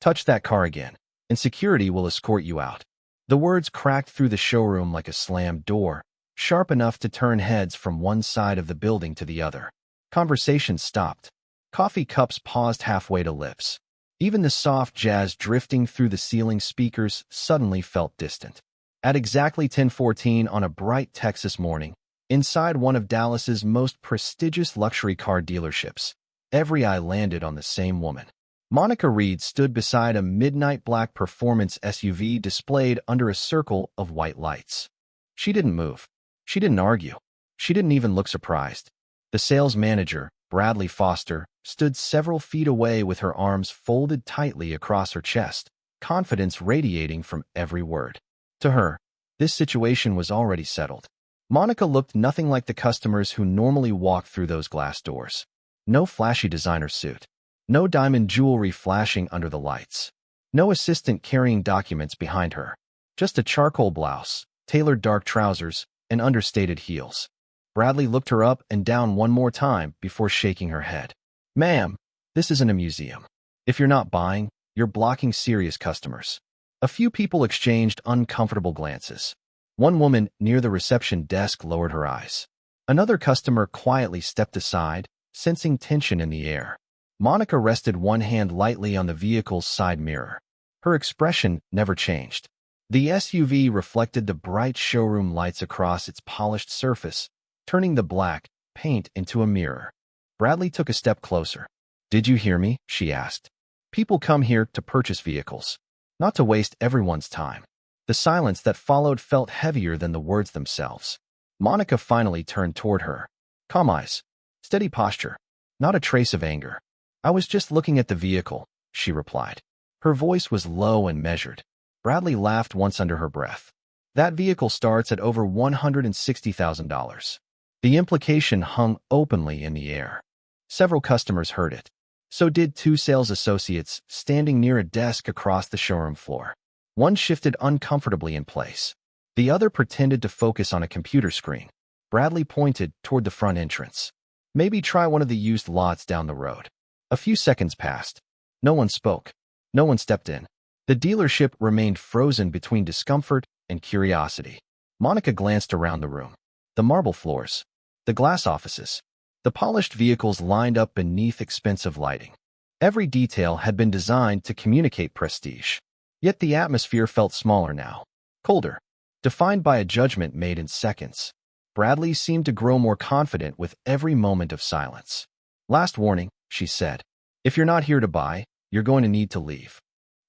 Touch that car again, and security will escort you out. The words cracked through the showroom like a slammed door, sharp enough to turn heads from one side of the building to the other. Conversation stopped. Coffee cups paused halfway to lips. Even the soft jazz drifting through the ceiling speakers suddenly felt distant. At exactly 10:14 on a bright Texas morning, inside one of Dallas's most prestigious luxury car dealerships, every eye landed on the same woman. Monica Reed stood beside a midnight black performance SUV displayed under a circle of white lights. She didn't move. She didn't argue. She didn't even look surprised. The sales manager, Bradley Foster, stood several feet away with her arms folded tightly across her chest, confidence radiating from every word. To her, this situation was already settled. Monica looked nothing like the customers who normally walk through those glass doors. No flashy designer suit. No diamond jewelry flashing under the lights. No assistant carrying documents behind her. Just a charcoal blouse, tailored dark trousers, and understated heels. Bradley looked her up and down one more time before shaking her head. "Ma'am, this isn't a museum. If you're not buying, you're blocking serious customers." A few people exchanged uncomfortable glances. One woman near the reception desk lowered her eyes. Another customer quietly stepped aside, sensing tension in the air. Monica rested one hand lightly on the vehicle's side mirror. Her expression never changed. The SUV reflected the bright showroom lights across its polished surface, turning the black paint into a mirror. Bradley took a step closer. "Did you hear me?" she asked. "People come here to purchase vehicles, not to waste everyone's time." The silence that followed felt heavier than the words themselves. Monica finally turned toward her. Calm eyes. Steady posture. Not a trace of anger. "I was just looking at the vehicle," she replied. Her voice was low and measured. Bradley laughed once under her breath. "That vehicle starts at over $160,000. The implication hung openly in the air. Several customers heard it. So did two sales associates standing near a desk across the showroom floor. One shifted uncomfortably in place. The other pretended to focus on a computer screen. Bradley pointed toward the front entrance. "Maybe try one of the used lots down the road." A few seconds passed. No one spoke. No one stepped in. The dealership remained frozen between discomfort and curiosity. Monica glanced around the room. The marble floors. The glass offices. The polished vehicles lined up beneath expensive lighting. Every detail had been designed to communicate prestige. Yet the atmosphere felt smaller now. Colder. Defined by a judgment made in seconds. Bradley seemed to grow more confident with every moment of silence. "Last warning," she said. "If you're not here to buy, you're going to need to leave."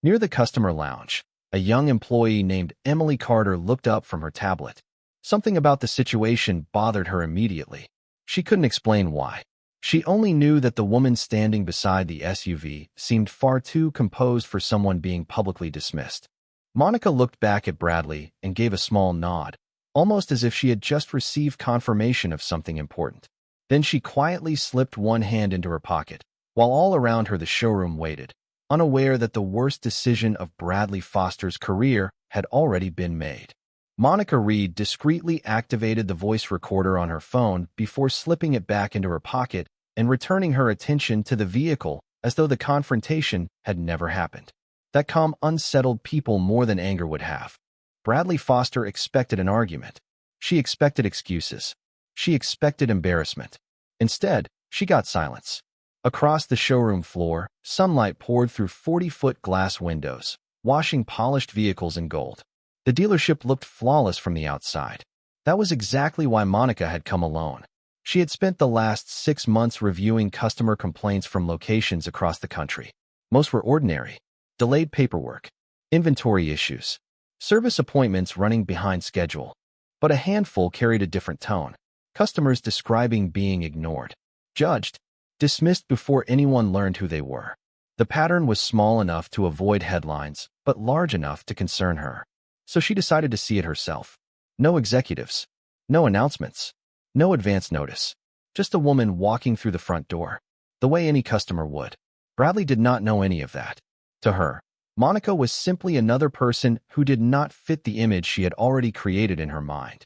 Near the customer lounge, a young employee named Emily Carter looked up from her tablet. Something about the situation bothered her immediately. She couldn't explain why. She only knew that the woman standing beside the SUV seemed far too composed for someone being publicly dismissed. Monica looked back at Bradley and gave a small nod, almost as if she had just received confirmation of something important. Then she quietly slipped one hand into her pocket, while all around her the showroom waited, unaware that the worst decision of Bradley Foster's career had already been made. Monica Reed discreetly activated the voice recorder on her phone before slipping it back into her pocket and returning her attention to the vehicle as though the confrontation had never happened. That calm unsettled people more than anger would have. Bradley Foster expected an argument. She expected excuses. She expected embarrassment. Instead, she got silence. Across the showroom floor, sunlight poured through 40-foot glass windows, washing polished vehicles in gold. The dealership looked flawless from the outside. That was exactly why Monica had come alone. She had spent the last 6 months reviewing customer complaints from locations across the country. Most were ordinary. Delayed paperwork, inventory issues, service appointments running behind schedule. But a handful carried a different tone. Customers describing being ignored, judged, dismissed before anyone learned who they were. The pattern was small enough to avoid headlines, but large enough to concern her. So she decided to see it herself. No executives, no announcements, no advance notice. Just a woman walking through the front door, the way any customer would. Bradley did not know any of that. To her, Monica was simply another person who did not fit the image she had already created in her mind.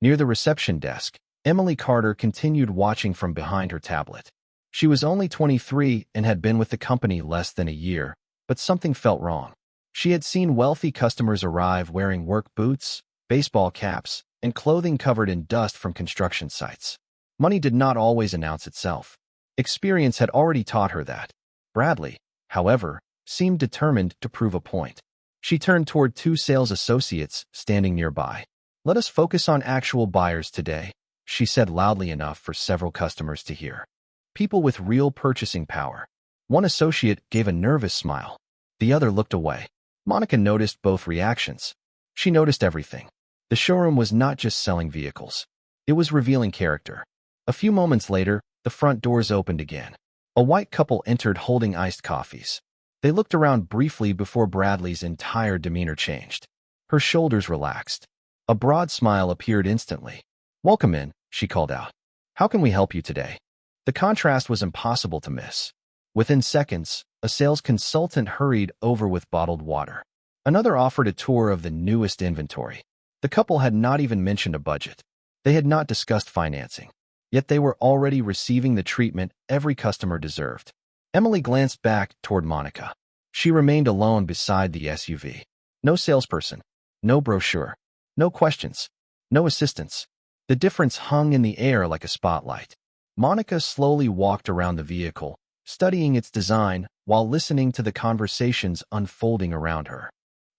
Near the reception desk, Emily Carter continued watching from behind her tablet. She was only 23 and had been with the company less than a year, but something felt wrong. She had seen wealthy customers arrive wearing work boots, baseball caps, and clothing covered in dust from construction sites. Money did not always announce itself. Experience had already taught her that. Bradley, however, seemed determined to prove a point. She turned toward two sales associates standing nearby. "Let us focus on actual buyers today," she said loudly enough for several customers to hear. "People with real purchasing power." One associate gave a nervous smile. The other looked away. Monica noticed both reactions. She noticed everything. The showroom was not just selling vehicles. It was revealing character. A few moments later, the front doors opened again. A white couple entered holding iced coffees. They looked around briefly before Bradley's entire demeanor changed. Her shoulders relaxed. A broad smile appeared instantly. "Welcome in," she called out. "How can we help you today?" The contrast was impossible to miss. Within seconds, a sales consultant hurried over with bottled water. Another offered a tour of the newest inventory. The couple had not even mentioned a budget. They had not discussed financing. Yet they were already receiving the treatment every customer deserved. Emily glanced back toward Monica. She remained alone beside the SUV. No salesperson, no brochure, no questions, no assistance. The difference hung in the air like a spotlight. Monica slowly walked around the vehicle, studying its design while listening to the conversations unfolding around her.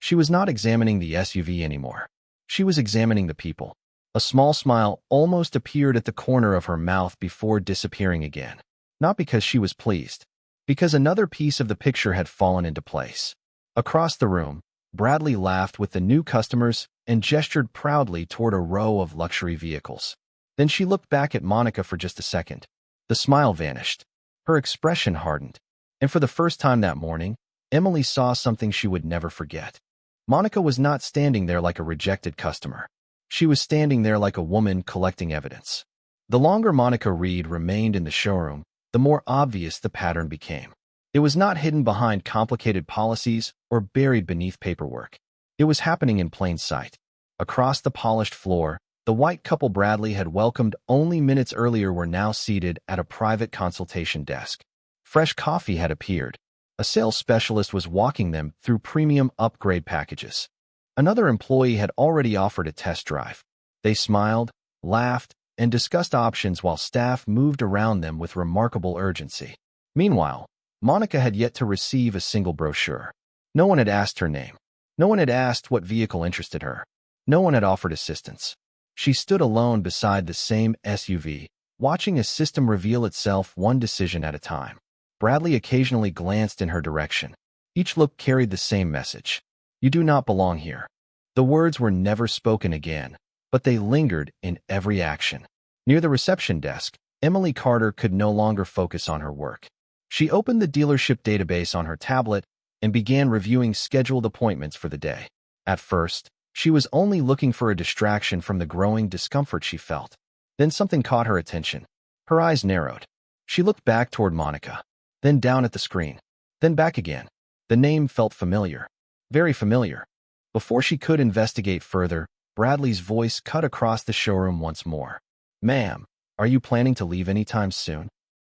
She was not examining the SUV anymore. She was examining the people. A small smile almost appeared at the corner of her mouth before disappearing again. Not because she was pleased, because another piece of the picture had fallen into place. Across the room, Bradley laughed with the new customers and gestured proudly toward a row of luxury vehicles. Then she looked back at Monica for just a second. The smile vanished. Her expression hardened. And for the first time that morning, Emily saw something she would never forget. Monica was not standing there like a rejected customer. She was standing there like a woman collecting evidence. The longer Monica Reed remained in the showroom, the more obvious the pattern became. It was not hidden behind complicated policies or buried beneath paperwork. It was happening in plain sight. Across the polished floor, the white couple Bradley had welcomed only minutes earlier were now seated at a private consultation desk. Fresh coffee had appeared. A sales specialist was walking them through premium upgrade packages. Another employee had already offered a test drive. They smiled, laughed, and discussed options while staff moved around them with remarkable urgency. Meanwhile, Monica had yet to receive a single brochure. No one had asked her name. No one had asked what vehicle interested her. No one had offered assistance. She stood alone beside the same SUV, watching a system reveal itself one decision at a time. Bradley occasionally glanced in her direction. Each look carried the same message. "You do not belong here." The words were never spoken again, but they lingered in every action. Near the reception desk, Emily Carter could no longer focus on her work. She opened the dealership database on her tablet and began reviewing scheduled appointments for the day. At first, she was only looking for a distraction from the growing discomfort she felt. Then something caught her attention. Her eyes narrowed. She looked back toward Monica, then down at the screen, then back again. The name felt familiar. Very familiar. Before she could investigate further, Bradley's voice cut across the showroom once more. "Ma'am, are you planning to leave anytime soon?"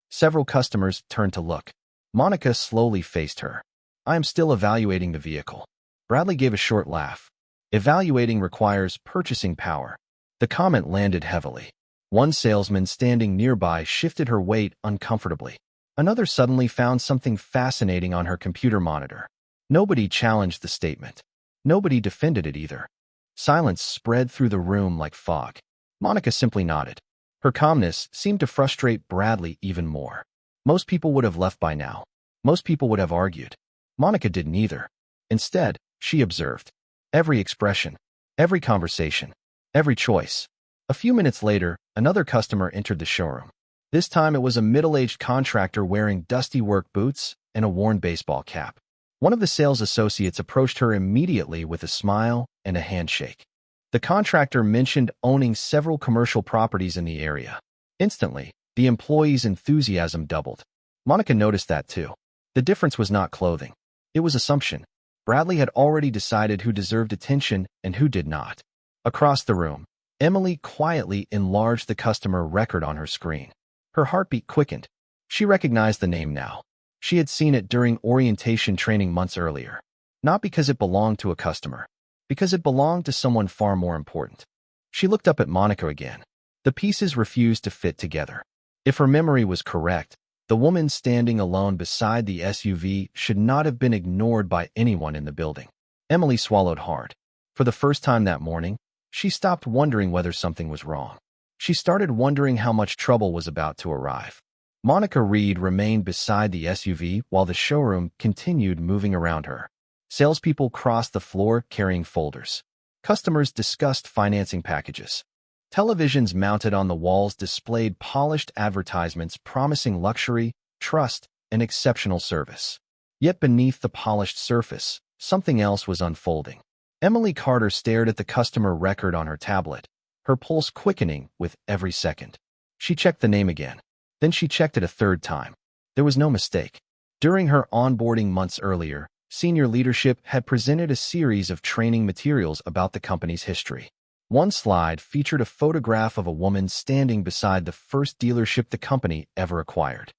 Several customers turned to look. Monica slowly faced her. "I am still evaluating the vehicle." Bradley gave a short laugh. "Evaluating requires purchasing power." The comment landed heavily. One salesman standing nearby shifted her weight uncomfortably. Another suddenly found something fascinating on her computer monitor. Nobody challenged the statement. Nobody defended it either. Silence spread through the room like fog. Monica simply nodded. Her calmness seemed to frustrate Bradley even more. Most people would have left by now. Most people would have argued. Monica didn't either. Instead, she observed. Every expression, every conversation, every choice. A few minutes later, another customer entered the showroom. This time it was a middle-aged contractor wearing dusty work boots and a worn baseball cap. One of the sales associates approached her immediately with a smile and a handshake. The contractor mentioned owning several commercial properties in the area. Instantly, the employee's enthusiasm doubled. Monica noticed that too. The difference was not clothing. It was assumption. Bradley had already decided who deserved attention and who did not. Across the room, Emily quietly enlarged the customer record on her screen. Her heartbeat quickened. She recognized the name now. She had seen it during orientation training months earlier. Not because it belonged to a customer, because it belonged to someone far more important. She looked up at Monica again. The pieces refused to fit together. If her memory was correct, the woman standing alone beside the SUV should not have been ignored by anyone in the building. Emily swallowed hard. For the first time that morning, she stopped wondering whether something was wrong. She started wondering how much trouble was about to arrive. Monica Reed remained beside the SUV while the showroom continued moving around her. Salespeople crossed the floor carrying folders. Customers discussed financing packages. Televisions mounted on the walls displayed polished advertisements promising luxury, trust, and exceptional service. Yet beneath the polished surface, something else was unfolding. Emily Carter stared at the customer record on her tablet, her pulse quickening with every second. She checked the name again. Then she checked it a third time. There was no mistake. During her onboarding months earlier, senior leadership had presented a series of training materials about the company's history. One slide featured a photograph of a woman standing beside the first dealership the company ever acquired.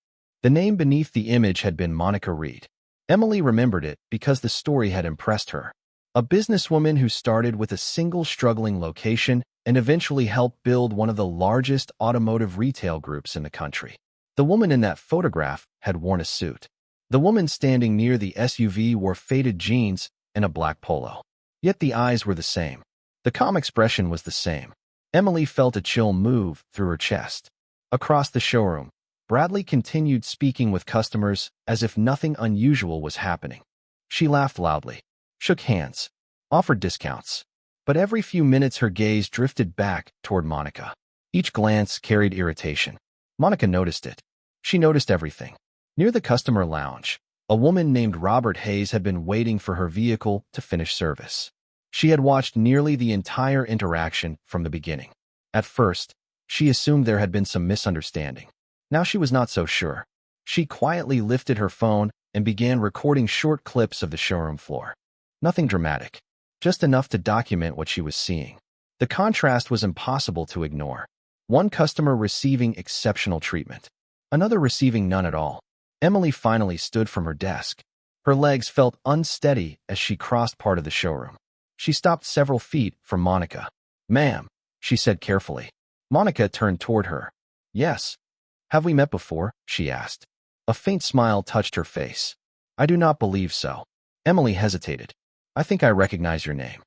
The name beneath the image had been Monica Reed. Emily remembered it because the story had impressed her. A businesswoman who started with a single struggling location and eventually helped build one of the largest automotive retail groups in the country. The woman in that photograph had worn a suit. The woman standing near the SUV wore faded jeans and a black polo. Yet the eyes were the same. The calm expression was the same. Emily felt a chill move through her chest. Across the showroom, Bradley continued speaking with customers as if nothing unusual was happening. She laughed loudly, shook hands, offered discounts. But every few minutes her gaze drifted back toward Monica. Each glance carried irritation. Monica noticed it. She noticed everything. Near the customer lounge, a woman named Robert Hayes had been waiting for her vehicle to finish service. She had watched nearly the entire interaction from the beginning. At first, she assumed there had been some misunderstanding. Now she was not so sure. She quietly lifted her phone and began recording short clips of the showroom floor. Nothing dramatic, just enough to document what she was seeing. The contrast was impossible to ignore. One customer receiving exceptional treatment, another receiving none at all. Emily finally stood from her desk. Her legs felt unsteady as she crossed part of the showroom. She stopped several feet from Monica. "Ma'am," she said carefully. Monica turned toward her. "Yes. Have we met before?" she asked. A faint smile touched her face. "I do not believe so." Emily hesitated. "I think I recognize your name."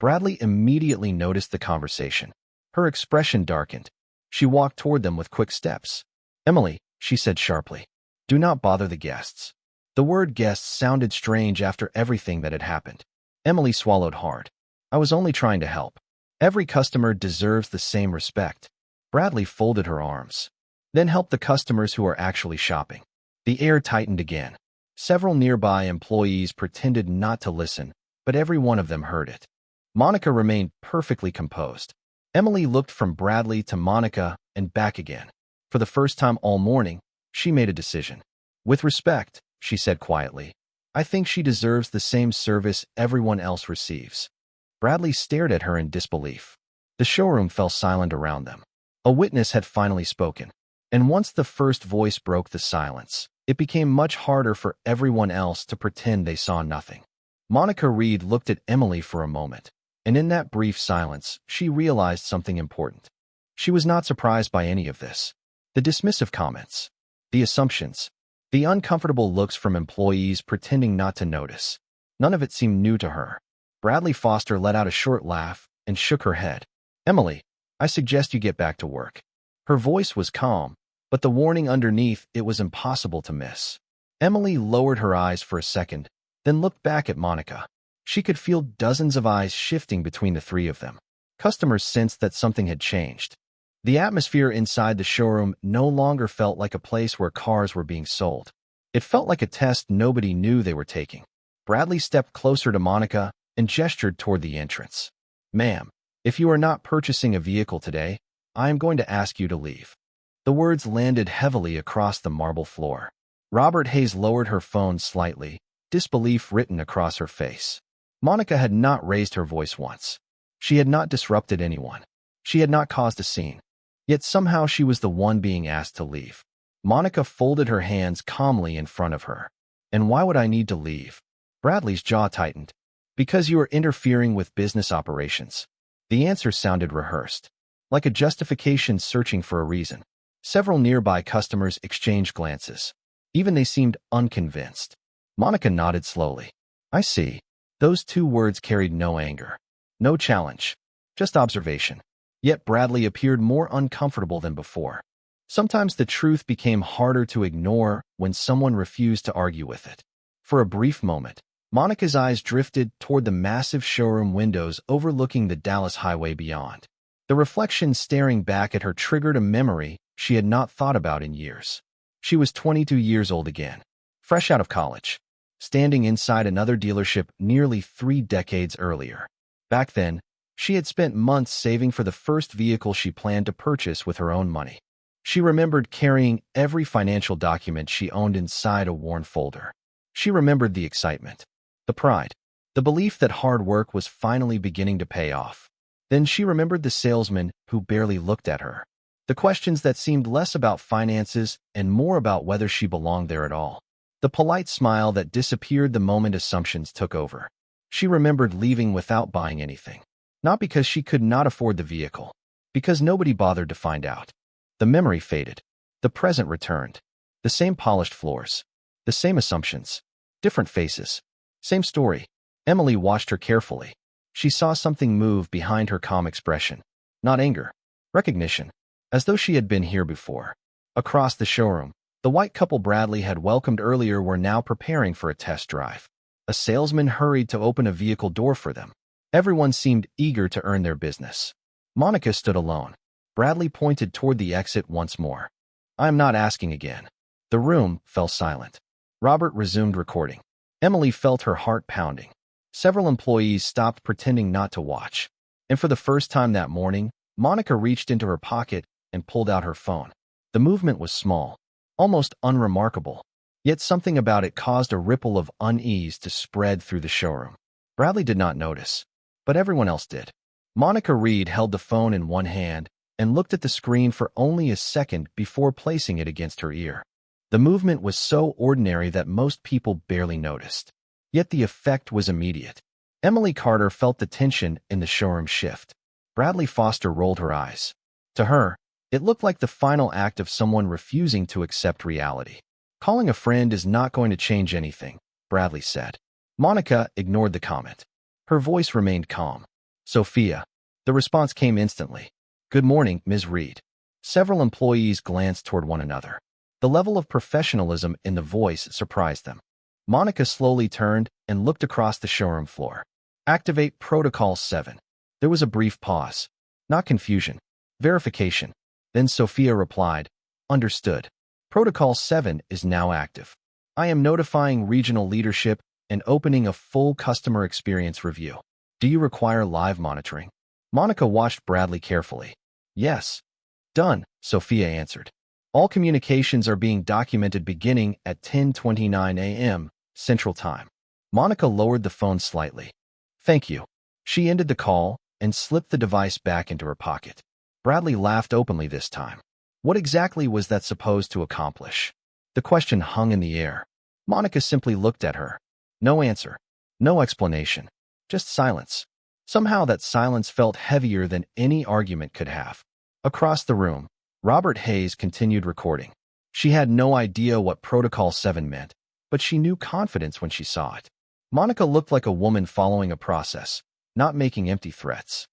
Bradley immediately noticed the conversation. Her expression darkened. She walked toward them with quick steps. "Emily," she said sharply, "do not bother the guests." The word guests sounded strange after everything that had happened. Emily swallowed hard. "I was only trying to help. Every customer deserves the same respect." Bradley folded her arms. "Then help the customers who are actually shopping." The air tightened again. Several nearby employees pretended not to listen, but every one of them heard it. Monica remained perfectly composed. Emily looked from Bradley to Monica and back again. For the first time all morning, she made a decision. "With respect," she said quietly, "I think she deserves the same service everyone else receives." Bradley stared at her in disbelief. The showroom fell silent around them. A witness had finally spoken. And once the first voice broke the silence, it became much harder for everyone else to pretend they saw nothing. Monica Reed looked at Emily for a moment, and in that brief silence, she realized something important. She was not surprised by any of this. The dismissive comments, the assumptions, the uncomfortable looks from employees pretending not to notice. None of it seemed new to her. Bradley Foster let out a short laugh and shook her head. "Emily, I suggest you get back to work." Her voice was calm, but the warning underneath it was impossible to miss. Emily lowered her eyes for a second, then looked back at Monica. She could feel dozens of eyes shifting between the three of them. Customers sensed that something had changed. The atmosphere inside the showroom no longer felt like a place where cars were being sold. It felt like a test nobody knew they were taking. Bradley stepped closer to Monica and gestured toward the entrance. "Ma'am, if you are not purchasing a vehicle today, I am going to ask you to leave." The words landed heavily across the marble floor. Robert Hayes lowered her phone slightly, disbelief written across her face. Monica had not raised her voice once. She had not disrupted anyone. She had not caused a scene. Yet somehow she was the one being asked to leave. Monica folded her hands calmly in front of her. And why would I need to leave? Bradley's jaw tightened. Because you are interfering with business operations. The answer sounded rehearsed, like a justification searching for a reason. Several nearby customers exchanged glances. Even they seemed unconvinced. Monica nodded slowly. I see. Those two words carried no anger. No challenge. Just observation. Yet Bradley appeared more uncomfortable than before. Sometimes the truth became harder to ignore when someone refused to argue with it. For a brief moment, Monica's eyes drifted toward the massive showroom windows overlooking the Dallas highway beyond. The reflection staring back at her triggered a memory she had not thought about in years. She was 22 years old again, fresh out of college, standing inside another dealership nearly 3 decades earlier. Back then, she had spent months saving for the first vehicle she planned to purchase with her own money. She remembered carrying every financial document she owned inside a worn folder. She remembered the excitement, the pride, the belief that hard work was finally beginning to pay off. Then she remembered the salesman who barely looked at her. The questions that seemed less about finances and more about whether she belonged there at all. The polite smile that disappeared the moment assumptions took over. She remembered leaving without buying anything. Not because she could not afford the vehicle, because nobody bothered to find out. The memory faded. The present returned. The same polished floors. The same assumptions. Different faces. Same story. Emily watched her carefully. She saw something move behind her calm expression. Not anger. Recognition. As though she had been here before. Across the showroom, the white couple Bradley had welcomed earlier were now preparing for a test drive. A salesman hurried to open a vehicle door for them. Everyone seemed eager to earn their business. Monica stood alone. Bradley pointed toward the exit once more. I am not asking again. The room fell silent. Robert resumed recording. Emily felt her heart pounding. Several employees stopped pretending not to watch. And for the first time that morning, Monica reached into her pocket and pulled out her phone. The movement was small, almost unremarkable, yet something about it caused a ripple of unease to spread through the showroom. Bradley did not notice, but everyone else did. Monica Reed held the phone in one hand and looked at the screen for only a second before placing it against her ear. The movement was so ordinary that most people barely noticed. Yet the effect was immediate. Emily Carter felt the tension in the showroom shift. Bradley Foster rolled her eyes. To her, it looked like the final act of someone refusing to accept reality. Calling a friend is not going to change anything, Bradley said. Monica ignored the comment. Her voice remained calm. Sophia. The response came instantly. Good morning, Ms. Reed. Several employees glanced toward one another. The level of professionalism in the voice surprised them. Monica slowly turned and looked across the showroom floor. Activate Protocol 7. There was a brief pause. Not confusion. Verification. Then Sophia replied, Understood. Protocol 7 is now active. I am notifying regional leadership and opening a full customer experience review. Do you require live monitoring? Monica watched Bradley carefully. Yes. Done, Sophia answered. All communications are being documented beginning at 10:29 a.m. Central Time. Monica lowered the phone slightly. Thank you. She ended the call and slipped the device back into her pocket. Bradley laughed openly this time. What exactly was that supposed to accomplish? The question hung in the air. Monica simply looked at her. No answer. No explanation. Just silence. Somehow that silence felt heavier than any argument could have. Across the room, Robert Hayes continued recording. She had no idea what Protocol 7 meant, but she knew confidence when she saw it. Monica looked like a woman following a process, not making empty threats.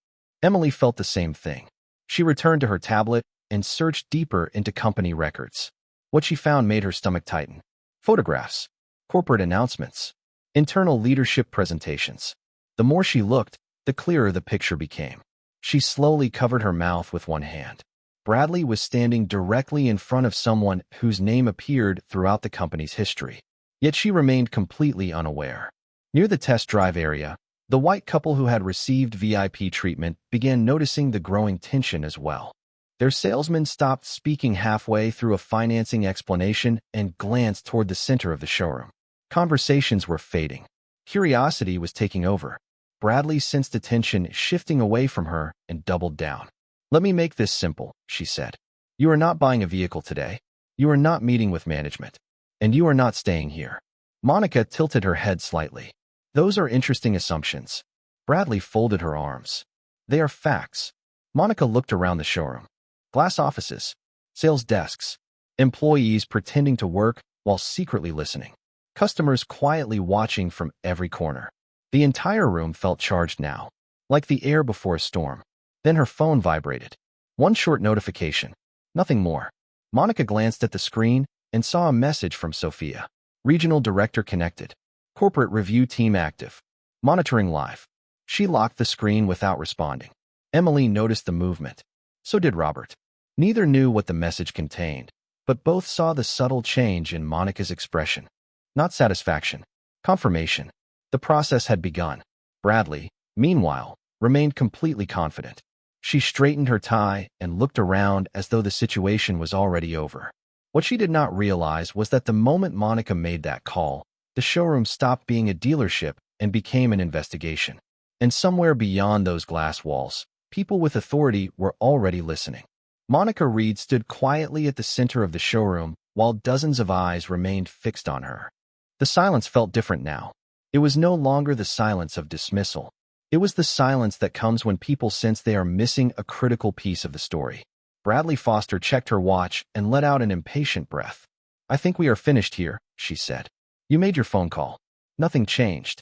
Emily felt the same thing. She returned to her tablet and searched deeper into company records. What she found made her stomach tighten. Photographs, corporate announcements, internal leadership presentations. The more she looked, the clearer the picture became. She slowly covered her mouth with one hand. Bradley was standing directly in front of someone whose name appeared throughout the company's history. Yet she remained completely unaware. Near the test drive area, the white couple who had received VIP treatment began noticing the growing tension as well. Their salesman stopped speaking halfway through a financing explanation and glanced toward the center of the showroom. Conversations were fading. Curiosity was taking over. Bradley sensed attention shifting away from her and doubled down. Let me make this simple, she said. You are not buying a vehicle today. You are not meeting with management. And you are not staying here. Monica tilted her head slightly. Those are interesting assumptions. Bradley folded her arms. They are facts. Monica looked around the showroom. Glass offices, sales desks, employees pretending to work while secretly listening. Customers quietly watching from every corner. The entire room felt charged now, like the air before a storm. Then her phone vibrated. One short notification. Nothing more. Monica glanced at the screen and saw a message from Sophia. Regional Director connected. Corporate Review Team active. Monitoring live. She locked the screen without responding. Emily noticed the movement. So did Robert. Neither knew what the message contained, but both saw the subtle change in Monica's expression. Not satisfaction. Confirmation. The process had begun. Bradley, meanwhile, remained completely confident. She straightened her tie and looked around as though the situation was already over. What she did not realize was that the moment Monica made that call, the showroom stopped being a dealership and became an investigation. And somewhere beyond those glass walls, people with authority were already listening. Monica Reed stood quietly at the center of the showroom while dozens of eyes remained fixed on her. The silence felt different now. It was no longer the silence of dismissal. It was the silence that comes when people sense they are missing a critical piece of the story. Bradley Foster checked her watch and let out an impatient breath. I think we are finished here, she said. You made your phone call. Nothing changed.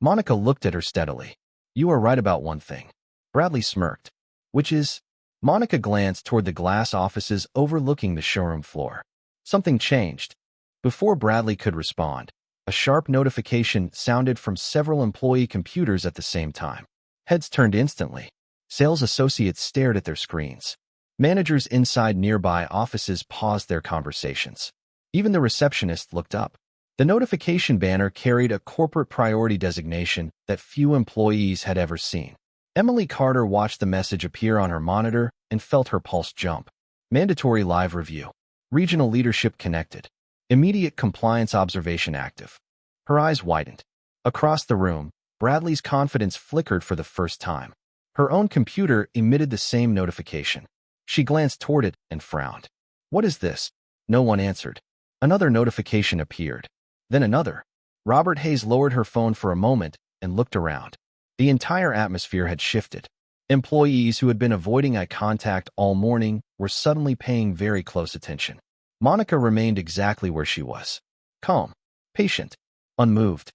Monica looked at her steadily. You are right about one thing. Bradley smirked. Which is? Monica glanced toward the glass offices overlooking the showroom floor. Something changed. Before Bradley could respond, a sharp notification sounded from several employee computers at the same time. Heads turned instantly. Sales associates stared at their screens. Managers inside nearby offices paused their conversations. Even the receptionist looked up. The notification banner carried a corporate priority designation that few employees had ever seen. Emily Carter watched the message appear on her monitor and felt her pulse jump. Mandatory live review. Regional leadership connected. Immediate compliance observation active. Her eyes widened. Across the room, Bradley's confidence flickered for the first time. Her own computer emitted the same notification. She glanced toward it and frowned. What is this? No one answered. Another notification appeared. Then another. Robert Hayes lowered her phone for a moment and looked around. The entire atmosphere had shifted. Employees who had been avoiding eye contact all morning were suddenly paying very close attention. Monica remained exactly where she was. Calm, patient, unmoved.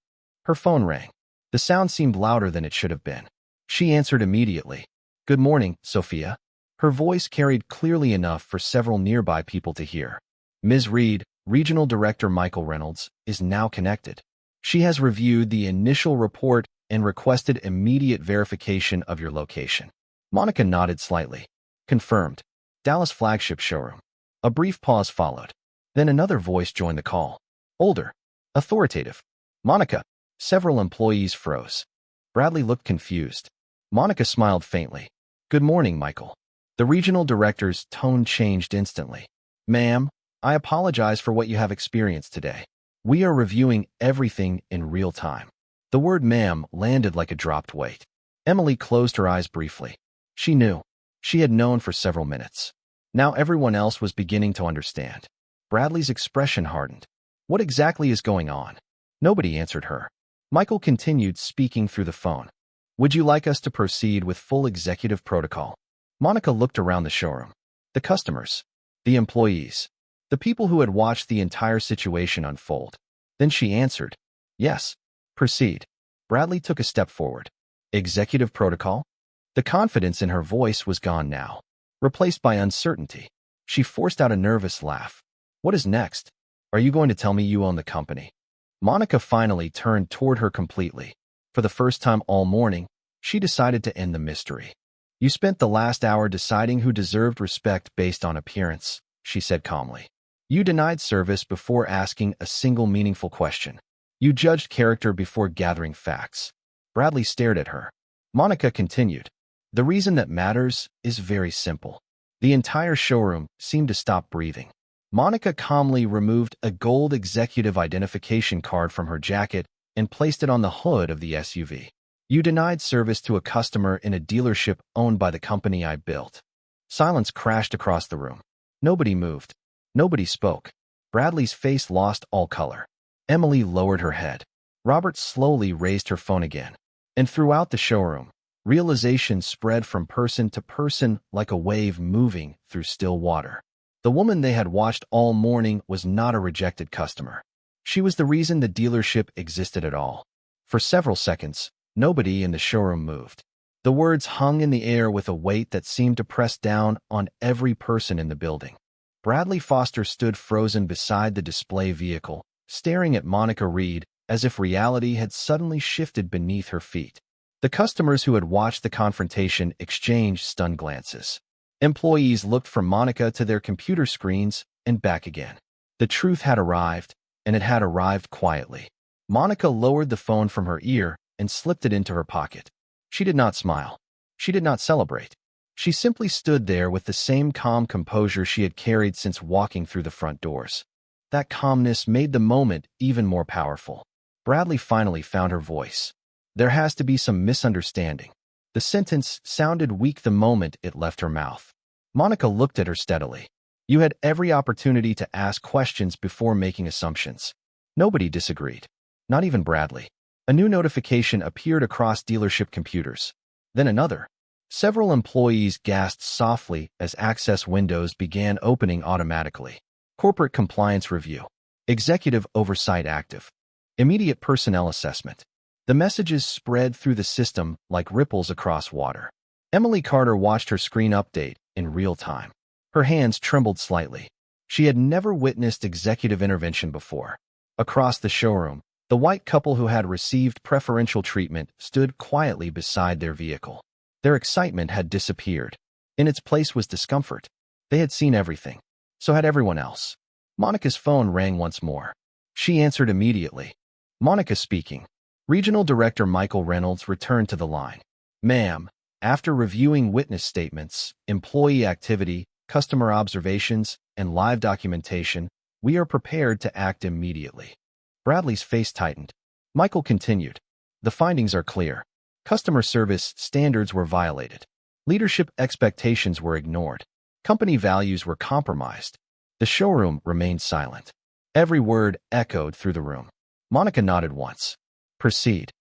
Her phone rang. The sound seemed louder than it should have been. She answered immediately. Good morning, Sophia. Her voice carried clearly enough for several nearby people to hear. Ms. Reed, Regional Director Michael Reynolds, is now connected. She has reviewed the initial report and requested immediate verification of your location. Monica nodded slightly. Confirmed. Dallas flagship showroom. A brief pause followed. Then another voice joined the call. Older. Authoritative. Monica. Several employees froze. Bradley looked confused. Monica smiled faintly. Good morning, Michael. The regional director's tone changed instantly. Ma'am, I apologize for what you have experienced today. We are reviewing everything in real time. The word ma'am landed like a dropped weight. Emily closed her eyes briefly. She knew. She had known for several minutes. Now everyone else was beginning to understand. Bradley's expression hardened. What exactly is going on? Nobody answered her. Michael continued speaking through the phone. Would you like us to proceed with full executive protocol? Monica looked around the showroom. The customers. The employees. The people who had watched the entire situation unfold. Then she answered. Yes. Proceed. Bradley took a step forward. Executive protocol? The confidence in her voice was gone now, replaced by uncertainty. She forced out a nervous laugh. What is next? Are you going to tell me you own the company? Monica finally turned toward her completely. For the first time all morning, she decided to end the mystery. You spent the last hour deciding who deserved respect based on appearance, she said calmly. You denied service before asking a single meaningful question. You judged character before gathering facts. Bradley stared at her. Monica continued. The reason that matters is very simple. The entire showroom seemed to stop breathing. Monica calmly removed a gold executive identification card from her jacket and placed it on the hood of the SUV. You denied service to a customer in a dealership owned by the company I built. Silence crashed across the room. Nobody moved. Nobody spoke. Bradley's face lost all color. Emily lowered her head. Robert slowly raised her phone again. And throughout the showroom, realization spread from person to person like a wave moving through still water. The woman they had watched all morning was not a rejected customer. She was the reason the dealership existed at all. For several seconds, nobody in the showroom moved. The words hung in the air with a weight that seemed to press down on every person in the building. Bradley Foster stood frozen beside the display vehicle, staring at Monica Reed as if reality had suddenly shifted beneath her feet. The customers who had watched the confrontation exchanged stunned glances. Employees looked from Monica to their computer screens and back again. The truth had arrived, and it had arrived quietly. Monica lowered the phone from her ear and slipped it into her pocket. She did not smile. She did not celebrate. She simply stood there with the same calm composure she had carried since walking through the front doors. That calmness made the moment even more powerful. Bradley finally found her voice. "There has to be some misunderstanding." The sentence sounded weak the moment it left her mouth. Monica looked at her steadily. "You had every opportunity to ask questions before making assumptions." Nobody disagreed. Not even Bradley. A new notification appeared across dealership computers. Then another. Several employees gasped softly as access windows began opening automatically. Corporate compliance review. Executive oversight active. Immediate personnel assessment. The messages spread through the system like ripples across water. Emily Carter watched her screen update in real time. Her hands trembled slightly. She had never witnessed executive intervention before. Across the showroom, the white couple who had received preferential treatment stood quietly beside their vehicle. Their excitement had disappeared. In its place was discomfort. They had seen everything. So had everyone else. Monica's phone rang once more. She answered immediately. Monica speaking. Regional Director Michael Reynolds returned to the line. "Ma'am, after reviewing witness statements, employee activity, customer observations, and live documentation, we are prepared to act immediately." Bradley's face tightened. Michael continued. "The findings are clear. Customer service standards were violated. Leadership expectations were ignored. Company values were compromised." The showroom remained silent. Every word echoed through the room. Monica nodded once. "Proceed."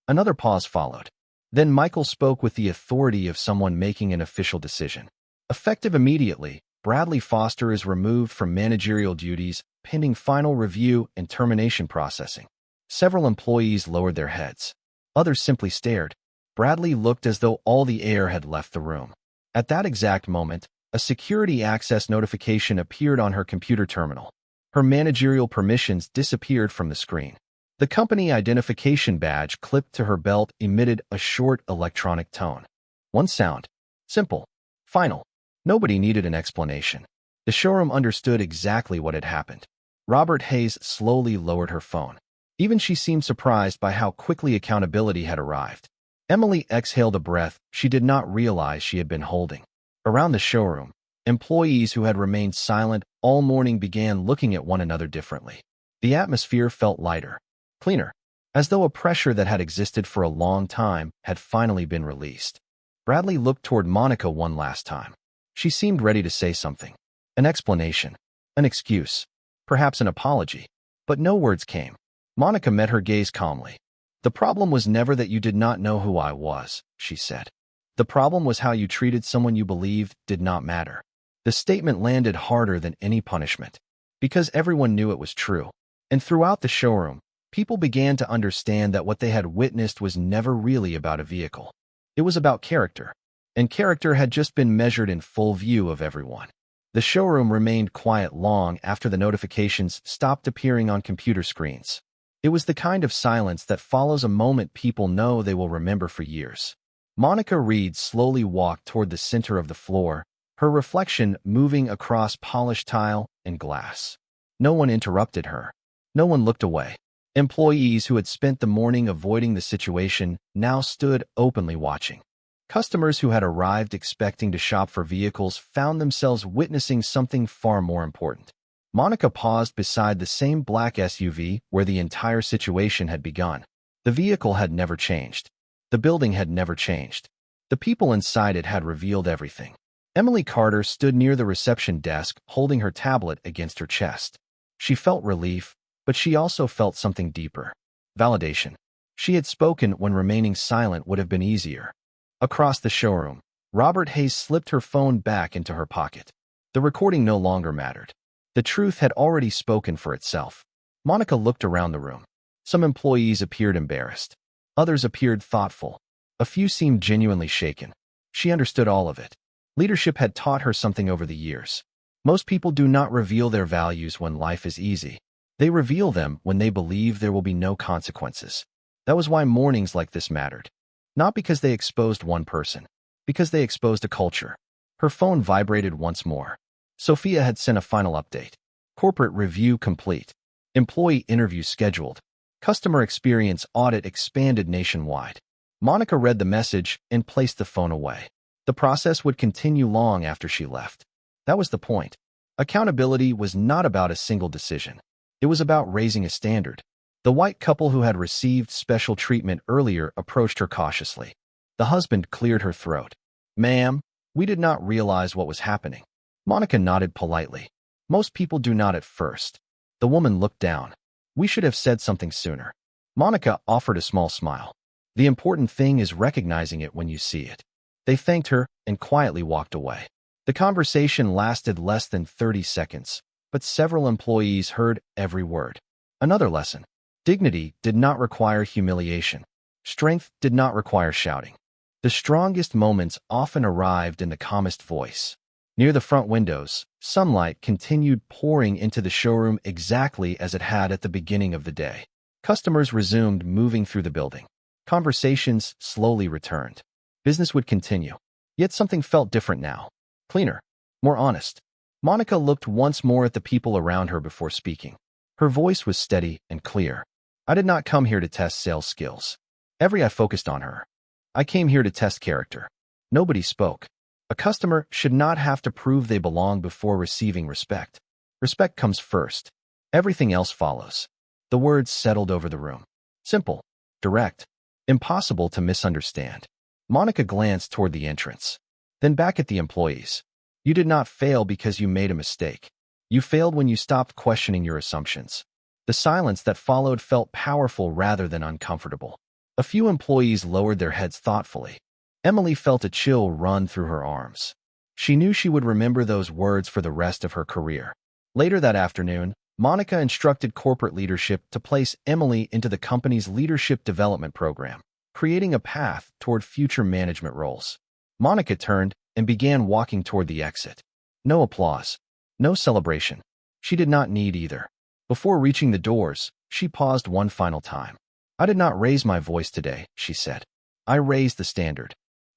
Another pause followed. Then Michael spoke with the authority of someone making an official decision. "Effective immediately, Bradley Foster is removed from managerial duties, pending final review and termination processing." Several employees lowered their heads. Others simply stared. Bradley looked as though all the air had left the room. At that exact moment, a security access notification appeared on her computer terminal. Her managerial permissions disappeared from the screen. The company identification badge clipped to her belt emitted a short electronic tone. One sound. Simple. Final. Nobody needed an explanation. The showroom understood exactly what had happened. Robert Hayes slowly lowered her phone. Even she seemed surprised by how quickly accountability had arrived. Emily exhaled a breath she did not realize she had been holding. Around the showroom, employees who had remained silent all morning began looking at one another differently. The atmosphere felt lighter. Cleaner, as though a pressure that had existed for a long time had finally been released. Bradley looked toward Monica one last time. She seemed ready to say something. An explanation. An excuse. Perhaps an apology. But no words came. Monica met her gaze calmly. "The problem was never that you did not know who I was," she said. "The problem was how you treated someone you believed did not matter." The statement landed harder than any punishment. Because everyone knew it was true. And throughout the showroom, people began to understand that what they had witnessed was never really about a vehicle. It was about character. And character had just been measured in full view of everyone. The showroom remained quiet long after the notifications stopped appearing on computer screens. It was the kind of silence that follows a moment people know they will remember for years. Monica Reed slowly walked toward the center of the floor, her reflection moving across polished tile and glass. No one interrupted her. No one looked away. Employees who had spent the morning avoiding the situation now stood openly watching. Customers who had arrived expecting to shop for vehicles found themselves witnessing something far more important. Monica paused beside the same black SUV where the entire situation had begun. The vehicle had never changed. The building had never changed. The people inside it had revealed everything. Emily Carter stood near the reception desk, holding her tablet against her chest. She felt relief, but she also felt something deeper. Validation. She had spoken when remaining silent would have been easier. Across the showroom, Robert Hayes slipped her phone back into her pocket. The recording no longer mattered. The truth had already spoken for itself. Monica looked around the room. Some employees appeared embarrassed. Others appeared thoughtful. A few seemed genuinely shaken. She understood all of it. Leadership had taught her something over the years. Most people do not reveal their values when life is easy. They reveal them when they believe there will be no consequences. That was why mornings like this mattered. Not because they exposed one person, because they exposed a culture. Her phone vibrated once more. Sophia had sent a final update. Corporate review complete. Employee interview scheduled. Customer experience audit expanded nationwide. Monica read the message and placed the phone away. The process would continue long after she left. That was the point. Accountability was not about a single decision. It was about raising a standard. The white couple who had received special treatment earlier approached her cautiously. The husband cleared her throat. "Ma'am, we did not realize what was happening." Monica nodded politely. Most people do not at first. The woman looked down. "We should have said something sooner." Monica offered a small smile. "The important thing is recognizing it when you see it." They thanked her and quietly walked away. The conversation lasted less than 30 seconds, but several employees heard every word. Another lesson. Dignity did not require humiliation. Strength did not require shouting. The strongest moments often arrived in the calmest voice. Near the front windows, sunlight continued pouring into the showroom exactly as it had at the beginning of the day. Customers resumed moving through the building. Conversations slowly returned. Business would continue. Yet something felt different now. Cleaner. More honest. Monica looked once more at the people around her before speaking. Her voice was steady and clear. "I did not come here to test sales skills. I focused on her. I came here to test character." Nobody spoke. A customer should not have to prove they belong before receiving respect. Respect comes first. Everything else follows. The words settled over the room. Simple. Direct. Impossible to misunderstand. Monica glanced toward the entrance. Then back at the employees. "You did not fail because you made a mistake. You failed when you stopped questioning your assumptions." The silence that followed felt powerful rather than uncomfortable. A few employees lowered their heads thoughtfully. Emily felt a chill run through her arms. She knew she would remember those words for the rest of her career. Later that afternoon, Monica instructed corporate leadership to place Emily into the company's leadership development program, creating a path toward future management roles. Monica turned and began walking toward the exit. No applause. No celebration. She did not need either. Before reaching the doors, she paused one final time. "I did not raise my voice today," she said. "I raised the standard."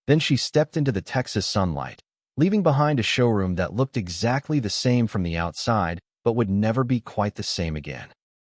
Then she stepped into the Texas sunlight, leaving behind a showroom that looked exactly the same from the outside, but would never be quite the same again.